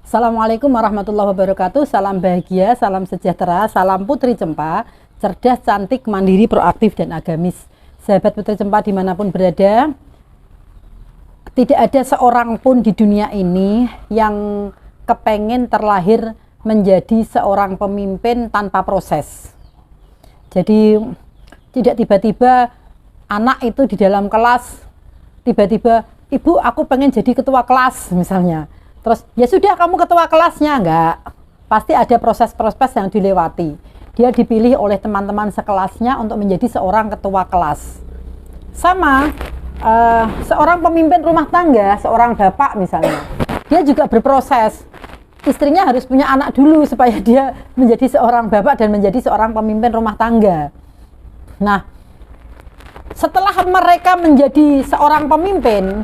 Assalamualaikum warahmatullahi wabarakatuh. Salam bahagia, salam sejahtera, salam Putri Cempa, cerdas, cantik, mandiri, proaktif, dan agamis. Sahabat Putri Cempa dimanapun berada, tidak ada seorang pun di dunia ini yang kepengen terlahir menjadi seorang pemimpin tanpa proses. Jadi tidak tiba-tiba anak itu di dalam kelas, tiba-tiba, ibu aku pengen jadi ketua kelas misalnya. Terus, ya sudah kamu ketua kelasnya, enggak. Pasti ada proses-proses yang dilewati. Dia dipilih oleh teman-teman sekelasnya untuk menjadi seorang ketua kelas. Sama, seorang pemimpin rumah tangga, seorang bapak misalnya, dia juga berproses. Istrinya harus punya anak dulu supaya dia menjadi seorang bapak dan menjadi seorang pemimpin rumah tangga. Nah, setelah mereka menjadi seorang pemimpin,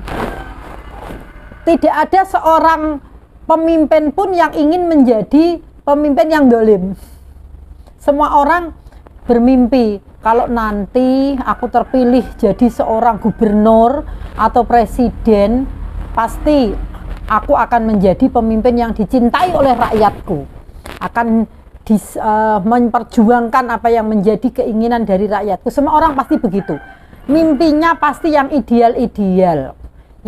tidak ada seorang pemimpin pun yang ingin menjadi pemimpin yang dolim. Semua orang bermimpi, kalau nanti aku terpilih jadi seorang gubernur atau presiden, pasti aku akan menjadi pemimpin yang dicintai oleh rakyatku. Akan memperjuangkan apa yang menjadi keinginan dari rakyatku. Semua orang pasti begitu. Mimpinya pasti yang ideal-ideal,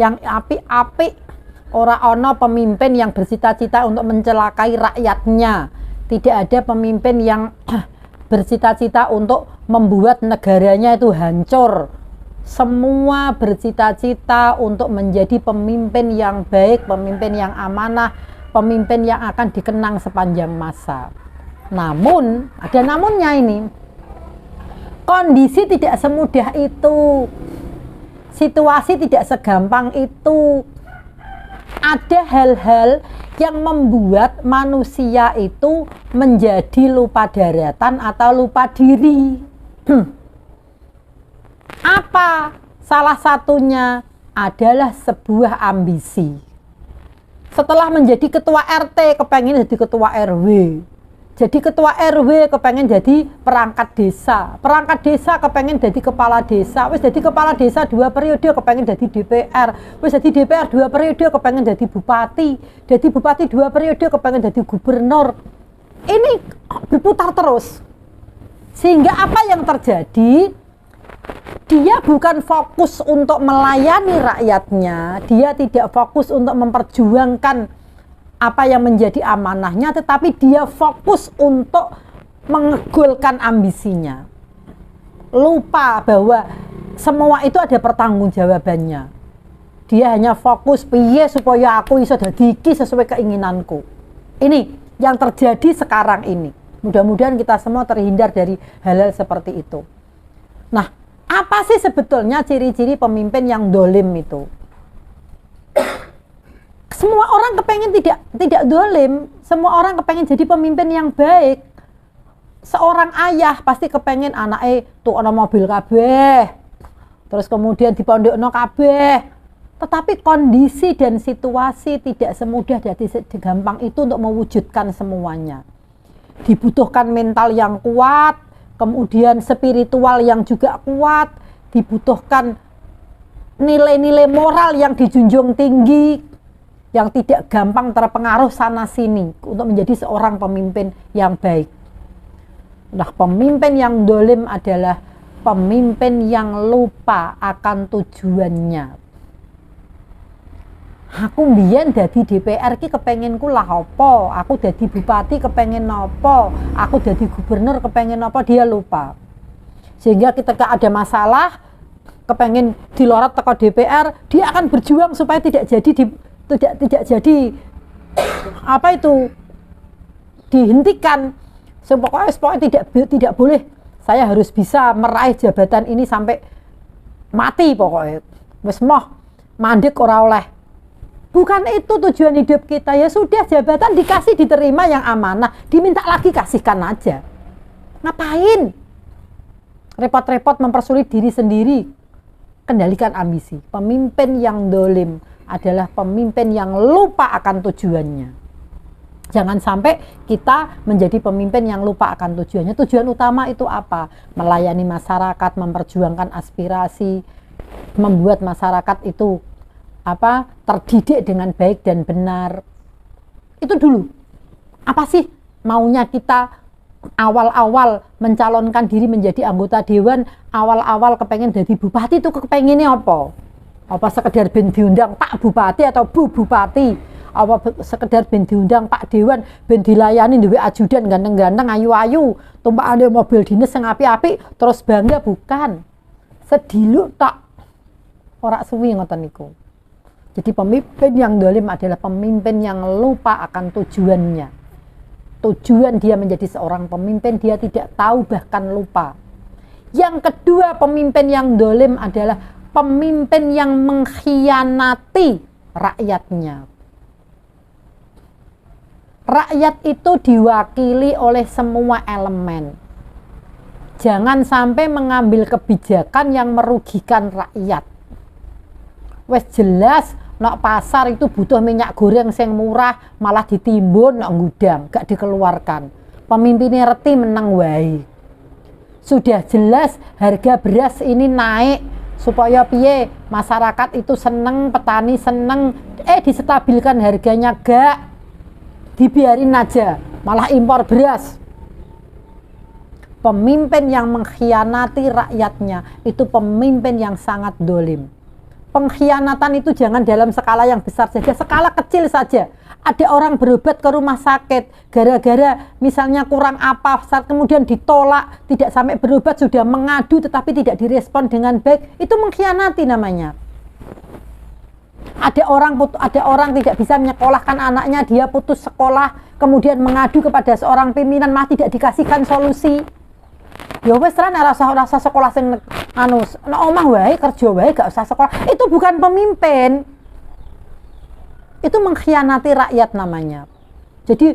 yang apik-apik. Ora ono pemimpin yang bercita-cita untuk mencelakai rakyatnya. Tidak ada pemimpin yang bercita-cita untuk membuat negaranya itu hancur. Semua bercita-cita untuk menjadi pemimpin yang baik, pemimpin yang amanah, pemimpin yang akan dikenang sepanjang masa. Namun, ada namunnya ini. Kondisi tidak semudah itu. Situasi tidak segampang itu. Ada hal-hal yang membuat manusia itu menjadi lupa daratan atau lupa diri. Apa? Salah satunya adalah sebuah ambisi. Setelah menjadi ketua RT, kepengen jadi ketua RW. Jadi ketua RW kepengen jadi perangkat desa. Perangkat desa kepengen jadi kepala desa. Wis jadi kepala desa 2 periode kepengen jadi DPR. Wis jadi DPR 2 periode kepengen jadi bupati. Jadi bupati 2 periode kepengen jadi gubernur. Ini berputar terus. Sehingga apa yang terjadi? Dia bukan fokus untuk melayani rakyatnya. Dia tidak fokus untuk memperjuangkan apa yang menjadi amanahnya, tetapi dia fokus untuk mengegulkan ambisinya. Lupa bahwa semua itu ada pertanggungjawabannya. Dia hanya fokus piye supaya aku iso dadi iki sesuai keinginanku. Ini yang terjadi sekarang ini. Mudah-mudahan kita semua terhindar dari hal-hal seperti itu. Nah, apa sih sebetulnya ciri-ciri pemimpin yang dolim itu? Semua orang kepengen tidak dolim, semua orang kepengen jadi pemimpin yang baik. Seorang ayah pasti kepengen anaknya tuh ana mobil kabeh, terus kemudian dipondokno kabeh. Tetapi kondisi dan situasi tidak semudah dan segampang itu untuk mewujudkan semuanya. Dibutuhkan mental yang kuat, kemudian spiritual yang juga kuat, dibutuhkan nilai-nilai moral yang dijunjung tinggi, yang tidak gampang terpengaruh sana sini untuk menjadi seorang pemimpin yang baik. Nah, pemimpin yang dolim adalah pemimpin yang lupa akan tujuannya. Aku mbiyen dadi DPR ki kepenginku lah apa, aku dadi bupati kepengen apa, aku dadi gubernur kepengen apa, dia lupa. Sehingga ketika ada masalah kepengen dilorot teko DPR, dia akan berjuang supaya tidak jadi apa itu dihentikan. Pokoknya tidak boleh, saya harus bisa meraih jabatan ini sampai mati pokoknya. Wis moh mandek ora oleh. Bukan itu tujuan hidup kita. Ya sudah, jabatan dikasih diterima yang amanah, diminta lagi kasihkan aja. Ngapain repot-repot mempersulit diri sendiri? Kendalikan ambisi. Pemimpin yang dolim adalah pemimpin yang lupa akan tujuannya. Jangan sampai kita menjadi pemimpin yang lupa akan tujuannya. Tujuan utama itu apa? Melayani masyarakat, memperjuangkan aspirasi, membuat masyarakat itu terdidik dengan baik dan benar. Itu dulu. Apa sih maunya kita awal-awal mencalonkan diri menjadi anggota dewan, awal-awal kepengen jadi bupati itu kepengennya apa? Apa sekedar ben diundang Pak Bupati atau Bu Bupati? Apa sekedar ben diundang Pak Dewan, ben dilayani duwe ajudan ganteng-ganteng, ayu-ayu, tumpakane mobil dinas sing apik-apik, terus bangga? Bukan. Sedilu tak ora suwi ngoten niku. Jadi pemimpin yang dolim adalah pemimpin yang lupa akan tujuannya. Tujuan dia menjadi seorang pemimpin, dia tidak tahu, bahkan lupa. Yang kedua, pemimpin yang dolim adalah pemimpin yang mengkhianati rakyatnya. Rakyat itu diwakili oleh semua elemen. Jangan sampai mengambil kebijakan yang merugikan rakyat. Wes jelas nak pasar itu butuh minyak goreng sing murah, malah ditimbun nak gudang, gak dikeluarkan. Pemimpinnya reti menang wae. Sudah jelas harga beras ini naik, supaya piye masyarakat itu seneng, petani seneng, disetabilkan harganya, gak dibiarin aja, malah impor beras. Pemimpin yang mengkhianati rakyatnya itu pemimpin yang sangat dolim. Pengkhianatan itu jangan dalam skala yang besar saja, skala kecil saja. Ada orang berobat ke rumah sakit gara-gara misalnya kurang apa, saat kemudian ditolak, tidak sampai berobat sudah mengadu tetapi tidak direspon dengan baik, itu mengkhianati namanya. Ada orang tidak bisa menyekolahkan anaknya, dia putus sekolah, kemudian mengadu kepada seorang pimpinan, malah tidak dikasihkan solusi. Ya wes rasa sekolah sing omah wae, kerja wae, gak usah sekolah. Itu bukan pemimpin. Itu mengkhianati rakyat namanya. Jadi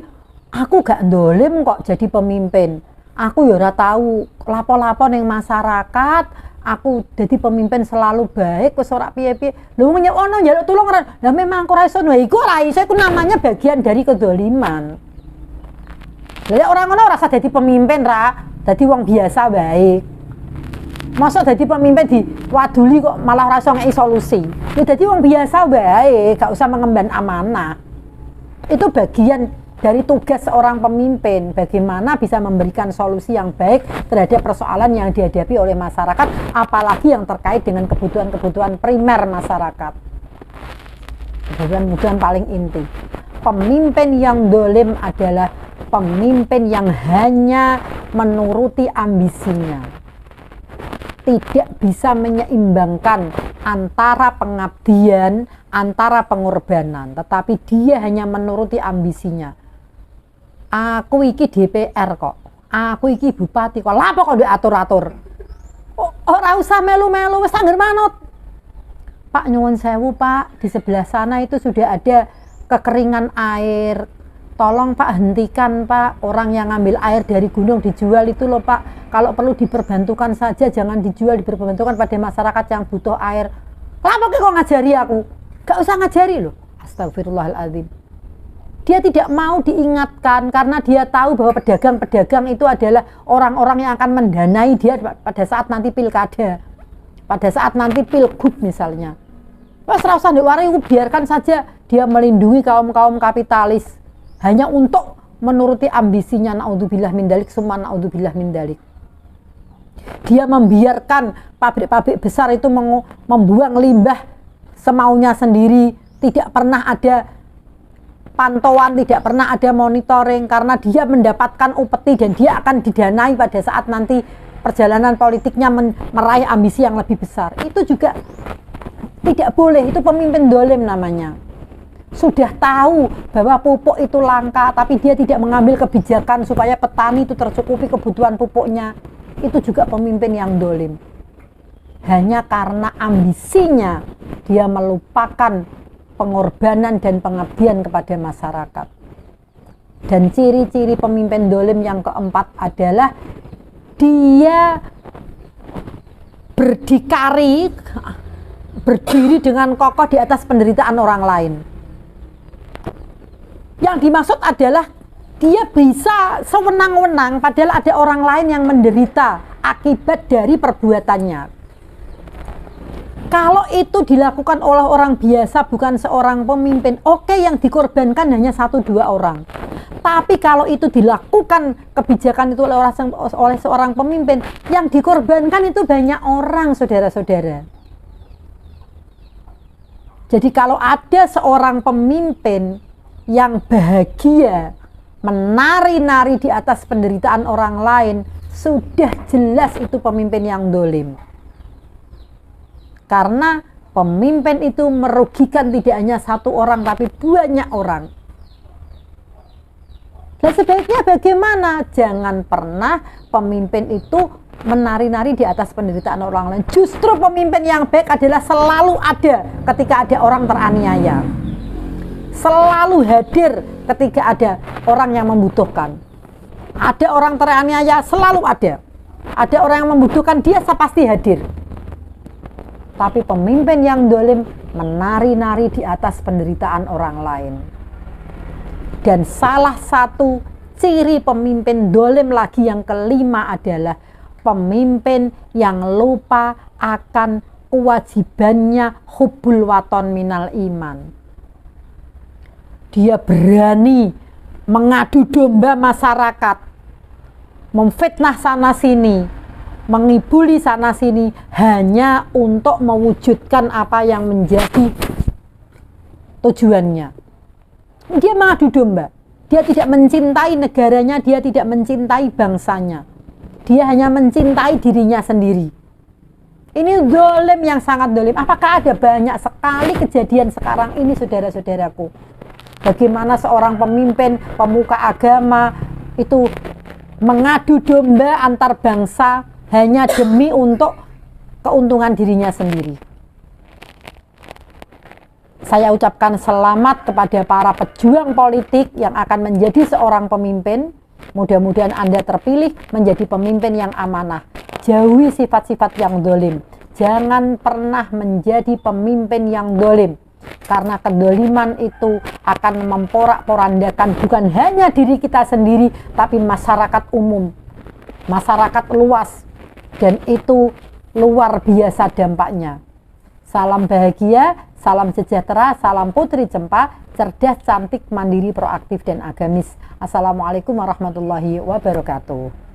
aku gak dolim kok jadi pemimpin. Aku ya ora tahu lapo-lapo ning masyarakat. Aku jadi pemimpin selalu baik, wis ora piye-piye. Lho ono njaluk tulung ora. Lah memang aku ora iso, iku ora iso, iku namanya bagian dari kedoliman. Lah orang ngono ora usah dadi pemimpin ra. Dadi wong biasa baik. Masa dadi pemimpin diwaduli kok malah ora iso ngeki solusi. Ya dadi wong biasa baik, gak usah mengemban amanah. Itu bagian dari tugas seorang pemimpin, bagaimana bisa memberikan solusi yang baik terhadap persoalan yang dihadapi oleh masyarakat, apalagi yang terkait dengan kebutuhan-kebutuhan primer masyarakat. Kebutuhan paling inti. Pemimpin yang dolim adalah pemimpin yang hanya menuruti ambisinya, tidak bisa menyeimbangkan antara pengabdian, antara pengorbanan, tetapi dia hanya menuruti ambisinya. Aku iki DPR kok, aku iki bupati kok, lapo kok diatur-atur. Ora usah melu-melu, wis angger manut. Pak nyuwun sewu Pak, di sebelah sana itu sudah ada kekeringan air. Tolong Pak hentikan Pak, orang yang ngambil air dari gunung dijual itu loh Pak. Kalau perlu diperbantukan saja, jangan dijual, diperbantukan pada masyarakat yang butuh air. Kenapa kok ngajari aku? Gak usah ngajari loh. Astagfirullahaladzim. Dia tidak mau diingatkan karena dia tahu bahwa pedagang-pedagang itu adalah orang-orang yang akan mendanai dia pada saat nanti pilkada, pada saat nanti pilgub misalnya. Wes ora usah diwarai, biarkan saja dia melindungi kaum-kaum kapitalis hanya untuk menuruti ambisinya. Naudzubillah min dzalik, summa naudzubillah min dzalik. Dia membiarkan pabrik-pabrik besar itu membuang limbah semaunya sendiri, tidak pernah ada pantauan, tidak pernah ada monitoring, karena dia mendapatkan upeti dan dia akan didanai pada saat nanti perjalanan politiknya meraih ambisi yang lebih besar. Itu juga tidak boleh, itu pemimpin dolim namanya. Sudah tahu bahwa pupuk itu langka, tapi dia tidak mengambil kebijakan supaya petani itu tercukupi kebutuhan pupuknya. Itu juga pemimpin yang dolim. Hanya karena ambisinya dia melupakan pengorbanan dan pengabdian kepada masyarakat. Dan ciri-ciri pemimpin dolim yang keempat adalah dia berdiri dengan kokoh di atas penderitaan orang lain. Yang dimaksud adalah dia bisa sewenang-wenang padahal ada orang lain yang menderita akibat dari perbuatannya. Kalau itu dilakukan oleh orang biasa, bukan seorang pemimpin, oke, yang dikorbankan hanya 1-2 orang. Tapi kalau itu dilakukan, kebijakan itu oleh seorang pemimpin, yang dikorbankan itu banyak orang, saudara-saudara. Jadi kalau ada seorang pemimpin yang bahagia, menari-nari di atas penderitaan orang lain, sudah jelas itu pemimpin yang dolim. Karena pemimpin itu merugikan tidak hanya 1 orang, tapi banyak orang. Dan sebaiknya bagaimana? Jangan pernah pemimpin itu menari-nari di atas penderitaan orang lain. Justru pemimpin yang baik adalah selalu ada ketika ada orang teraniaya. Selalu hadir ketika ada orang yang membutuhkan. Ada orang teraniaya, selalu ada. Ada orang yang membutuhkan, dia pasti hadir. Tapi pemimpin yang dolim menari-nari di atas penderitaan orang lain. Dan salah satu ciri pemimpin dolim lagi yang kelima adalah pemimpin yang lupa akan kewajibannya hubbul waton minal iman. Dia berani mengadu domba masyarakat, memfitnah sana sini, mengibuli sana sini hanya untuk mewujudkan apa yang menjadi tujuannya. Dia mengadu domba. Dia tidak mencintai negaranya, dia tidak mencintai bangsanya. Dia hanya mencintai dirinya sendiri. Ini dolim yang sangat dolim. Apakah ada banyak sekali kejadian sekarang ini, saudara-saudaraku? Bagaimana seorang pemimpin, pemuka agama itu mengadu domba antar bangsa hanya demi untuk keuntungan dirinya sendiri. Saya ucapkan selamat kepada para pejuang politik yang akan menjadi seorang pemimpin. Mudah-mudahan Anda terpilih menjadi pemimpin yang amanah. Jauhi sifat-sifat yang dolim. Jangan pernah menjadi pemimpin yang dolim. Karena kedoliman itu akan memporak-porandakan bukan hanya diri kita sendiri, tapi masyarakat umum, masyarakat luas. Dan itu luar biasa dampaknya. Salam bahagia, salam sejahtera, salam Putri Cempa, cerdas, cantik, mandiri, proaktif, dan agamis. Assalamualaikum warahmatullahi wabarakatuh.